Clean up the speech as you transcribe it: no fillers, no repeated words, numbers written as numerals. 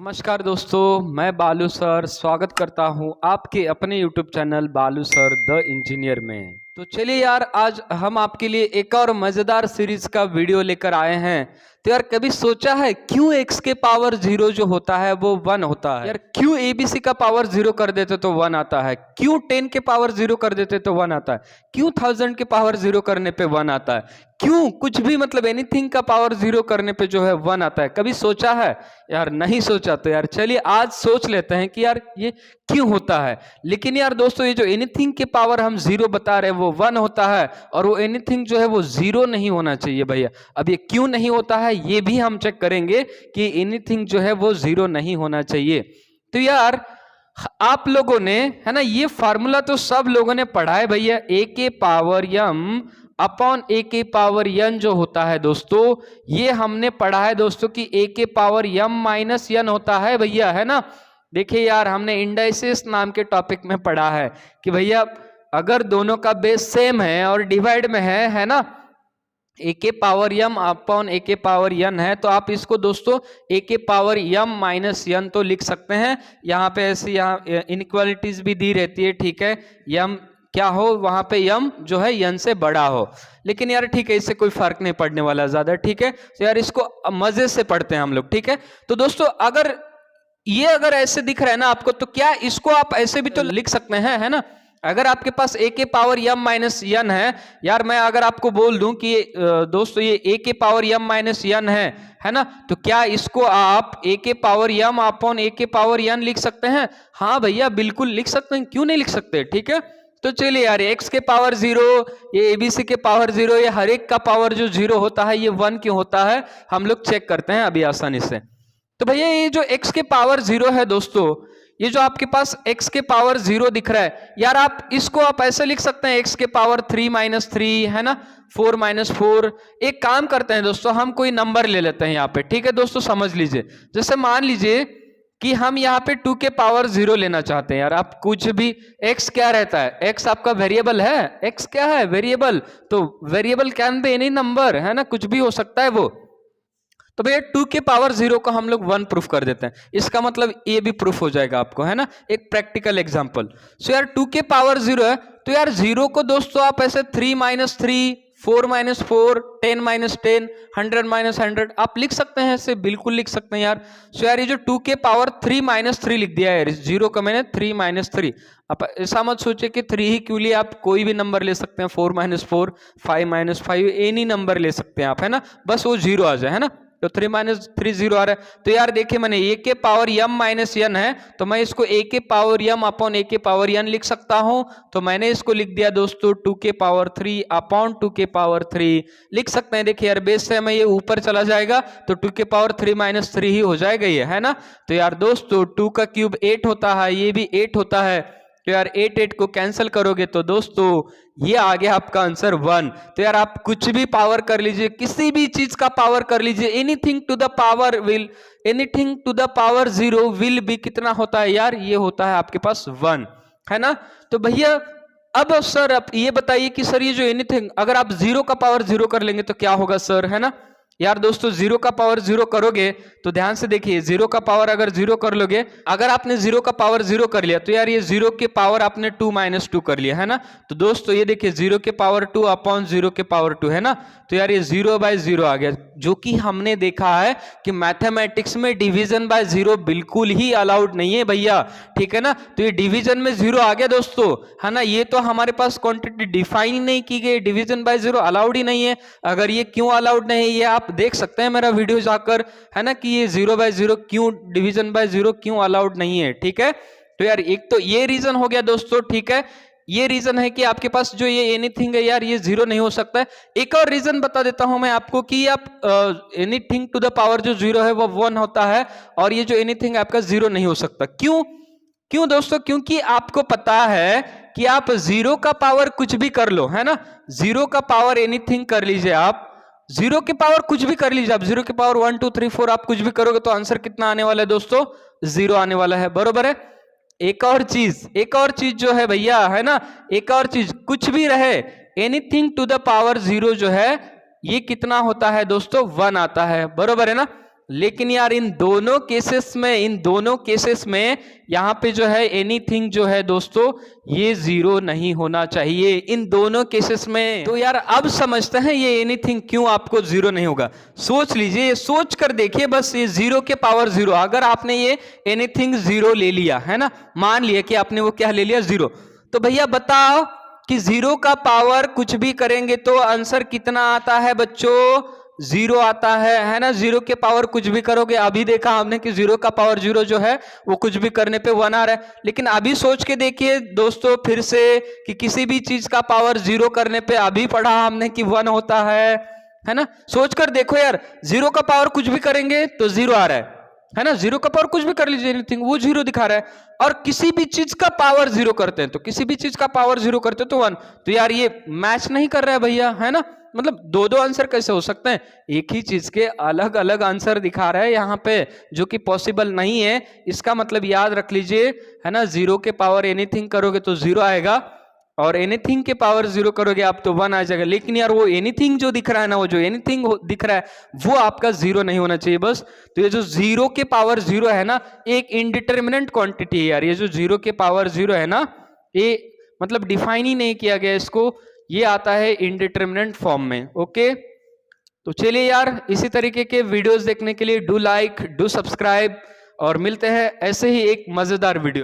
नमस्कार दोस्तों, मैं बालू सर स्वागत करता हूं आपके अपने YouTube चैनल बालू सर द इंजीनियर में। तो चलिए यार, आज हम आपके लिए एक और मज़ेदार सीरीज का वीडियो लेकर आए हैं। तो यार, कभी सोचा है क्यों x के पावर 0 जो होता है वो 1 होता है? यार, क्यों abc का पावर 0 कर देते तो 1 आता है? क्यों 10 के पावर 0 कर देते तो 1 आता है? क्यों 1000 के पावर 0 करने पे 1 आता है? क्यों कुछ भी मतलब एनीथिंग का पावर 0 करने पे जो है 1 आता है? कभी सोचा है? यार नहीं सोचा। तो यार चलिए आज सोच लेते हैं कि यार ये क्यों होता है। लेकिन यार दोस्तों, ये जो एनीथिंग के पावर हम 0 बता रहे हैं वो 1 होता है, और वो एनीथिंग जो है वो 0 नहीं होना चाहिए भैया। अब ये क्यों नहीं होता है ये भी हम चेक करेंगे कि एनीथिंग जो है वो 0 नहीं होना चाहिए। तो यार आप लोगों ने, है ना, ये फार्मूला तो सब लोगों ने पढ़ा है भैया। a के पावर m अपॉन a के पावर n जो होता है दोस्तों, ये हमने पढ़ा है दोस्तों कि a के पावर m माइनस n होता है भैया, है ना। देखिए यार, हमने इंडाइसिस नाम के टॉपिक में पढ़ा है कि भैया अगर दोनों का बेस सेम है और डिवाइड में है ना, a के पावर m अपॉन a के पावर n है, तो आप इसको दोस्तों a के पावर m माइनस n तो लिख सकते हैं। यहाँ पे ऐसी यहाँ इनइक्वालिटीज भी दी रहती है, ठीक है। m क्या हो, वहां पे m जो है n से बड़ा हो। लेकिन यार ठीक है, इससे कोई फर्क नहीं पड़ने वाला ज्यादा, ठीक है। तो यार इसको मजे से पढ़ते हैं हम लोग, ठीक है। तो दोस्तों अगर ऐसे दिख रहा है ना आपको, तो क्या इसको आप ऐसे भी तो लिख सकते हैं, है ना। अगर आपके पास a के पावर m माइनस n है, यार मैं अगर आपको बोल दूं कि दोस्तों ये a के पावर m माइनस n है ना, तो क्या इसको आप a के पावर m अपॉन a के पावर n लिख सकते हैं? हाँ भैया बिल्कुल लिख सकते हैं, क्यों नहीं लिख सकते, ठीक है। तो चलिए यार, x के पावर 0, ये abc के पावर 0, ये हर एक का पावर जो 0 होता है ये 1 क्यों होता है, हम लोग चेक करते हैं अभी आसानी से। तो भैया ये जो x के पावर 0 है दोस्तों, ये जो आपके पास x के पावर 0 दिख रहा है, यार आप इसको आप ऐसे लिख सकते हैं x के पावर 3 माइनस 3, है ना, 4 माइनस 4। एक काम करते हैं दोस्तों, हम कोई नंबर ले लेते हैं यहाँ पे, ठीक है दोस्तों, समझ लीजिए। जैसे मान लीजिए कि हम यहाँ पे 2 के पावर 0 लेना चाहते हैं। यार आप कुछ भी, x क्या रहता है, x आपका वेरिएबल है, x क्या है, वेरिएबल। तो variable can be any number, है ना, कुछ भी हो सकता है वो। तो भैया 2 के पावर 0 को हम लोग 1 प्रूफ कर देते हैं, इसका मतलब ये भी प्रूफ हो जाएगा आपको, है ना, एक प्रैक्टिकल एग्जांपल। सो यार 2 के पावर 0 है, तो यार 0 को दोस्तों आप ऐसे 3 माइनस 3, 4 माइनस 4, 10 माइनस 10, 100 माइनस 100 आप लिख सकते हैं, ऐसे बिल्कुल लिख सकते हैं यार। सो यार ये जो 2 के पावर 3 माइनस 3 लिख दिया है, 0 का मैंने 3 माइनस 3। आप ऐसा मत सोचे कि 3 ही क्यों लिया, आप कोई भी नंबर ले सकते हैं, 4 माइनस 4, 5 माइनस 5, एनी नंबर ले सकते हैं आप, है ना, बस वो 0 आ जाए, है ना। तो 3 माइनस 3 0 आ रहा है। तो यार देखिए, मैंने a के पावर m माइनस n है, तो मैं इसको a के पावर m अपॉन a के पावर n लिख सकता हूं। तो मैंने इसको लिख दिया दोस्तों 2 के पावर 3 अपॉन 2 के पावर 3 लिख सकते हैं। देखिए यार, बेस से मैं ये ऊपर चला जाएगा तो 2 के पावर 3 माइनस 3 ही हो जाएगा ये, है ना। तो यार दोस्तों 2 का क्यूब 8 होता है, ये भी 8 होता है। तो यार 8 को कैंसिल करोगे तो दोस्तों ये आ गया आपका आंसर 1। तो यार आप कुछ भी पावर कर लीजिए, किसी भी चीज का पावर कर लीजिए, anything to the power 0 will भी कितना होता है यार, ये होता है आपके पास 1, है ना। तो भैया अब सर आप ये बताइए कि सर ये जो एनीथिंग, अगर आप 0 का पावर 0 कर लेंगे तो क्या होगा सर, है ना। यार दोस्तों 0 का पावर 0 करोगे तो ध्यान से देखिए, 0 का पावर अगर 0 कर लोगे, अगर आपने 0 का पावर 0 कर लिया तो यार ये 0 के पावर आपने 2 माइनस 2 कर लिया, है ना। तो दोस्तों ये देखिए 0 के पावर 2 अपॉन 0 के पावर 2, है ना। तो यार ये 0 बाय 0 आ गया, जो कि हमने देखा है कि मैथमेटिक्स में डिवीजन बाय 0 बिल्कुल ही अलाउड नहीं है भैया, ठीक है ना। तो ये डिवीजन में 0 आ गया दोस्तों, है ना। ये तो हमारे पास क्वांटिटी डिफाइन ही नहीं की गई, डिवीजन बाय 0 अलाउड ही नहीं है। अगर ये क्यों अलाउड नहीं है ये आप देख सकते हैं मेरा वीडियो जाकर, है ना, कि ये 0 बाय 0 क्यों, डिवीजन बाय 0 क्यों अलाउड नहीं है, ठीक है। तो यार एक तो ये रीजन हो गया दोस्तों, ठीक है। ये रीजन है कि आपके पास जो ये एनीथिंग है यार ये 0 नहीं हो सकता है। एक और रीजन बता देता हूं मैं आपको कि आप एनीथिंग टू द पावर जो 0 है वो 1 होता है, और ये जो एनीथिंग आपका 0 नहीं हो सकता। क्यों दोस्तों, क्योंकि आपको पता है कि आप 0 का पावर कुछ भी कर लो, है ना, 0 का पावर एनीथिंग कर लीजिए आप, 0 के पावर कुछ भी कर लीजिए आप, 0 के पावर 1 2 3 4 आप कुछ भी करोगे तो आंसर कितना आने वाला है दोस्तों, 0 आने वाला है, बरोबर है। एक और चीज जो है भैया, है ना, एक और चीज, कुछ भी रहे, एनीथिंग टू द पावर 0 जो है ये कितना होता है दोस्तों, 1 आता है, बरोबर है ना। लेकिन यार इन दोनों केसेस में यहाँ पे जो है एनीथिंग जो है दोस्तों ये जीरो नहीं होना चाहिए इन दोनों केसेस में। तो यार अब समझते हैं ये एनीथिंग क्यों आपको जीरो नहीं होगा। सोच लीजिए, ये सोच कर देखिए बस, ये जीरो के पावर जीरो, अगर आपने ये एनीथिंग जीरो ले लिया है ना, मान लिया कि आपने वो क्या ले लिया, जीरो, तो भैया बताओ कि जीरो का पावर कुछ भी करेंगे तो आंसर कितना आता है बच्चों, जीरो आता है ना। जीरो के पावर कुछ भी करोगे, अभी देखा हमने कि जीरो का पावर जीरो जो है वो कुछ भी करने पे वन आ रहा है, लेकिन अभी सोच के देखिए दोस्तों फिर से कि किसी भी चीज का पावर जीरो करने पे अभी पढ़ा हमने कि वन होता है ना। सोच कर देखो यार, जीरो का पावर कुछ भी करेंगे तो जीरो आ रहा है ना, जीरो का पावर कुछ भी कर लीजिए एनीथिंग वो जीरो दिखा रहा है, और किसी भी चीज का पावर जीरो करते हैं तो किसी भी चीज का पावर जीरो करते हैं तो वन। तो यार ये मैच नहीं कर रहा है भैया, है ना, मतलब दो दो आंसर कैसे हो सकते हैं, एक ही चीज के अलग अलग आंसर दिखा रहा है यहाँ पे, जो कि पॉसिबल नहीं है। इसका मतलब याद रख लीजिए, है ना, जीरो के पावर एनीथिंग करोगे तो जीरो आएगा, और एनीथिंग के पावर जीरो करोगे आप तो वन आ जाएगा। लेकिन यार वो एनीथिंग जो दिख रहा है ना, वो जो एनीथिंग दिख रहा है वो आपका जीरो नहीं होना चाहिए बस। तो ये जो जीरो के पावर जीरो है ना, एक इनडिटर्मिनेंट क्वांटिटी है यार, ये जो जीरो के पावर जीरो है ना, ये मतलब डिफाइन ही नहीं किया गया इसको, ये आता है इनडिटर्मिनेंट फॉर्म में। ओके, तो चलिए यार, इसी तरीके के वीडियोस देखने के लिए डू लाइक, डू सब्सक्राइब, और मिलते हैं ऐसे ही एक मजेदार वीडियो।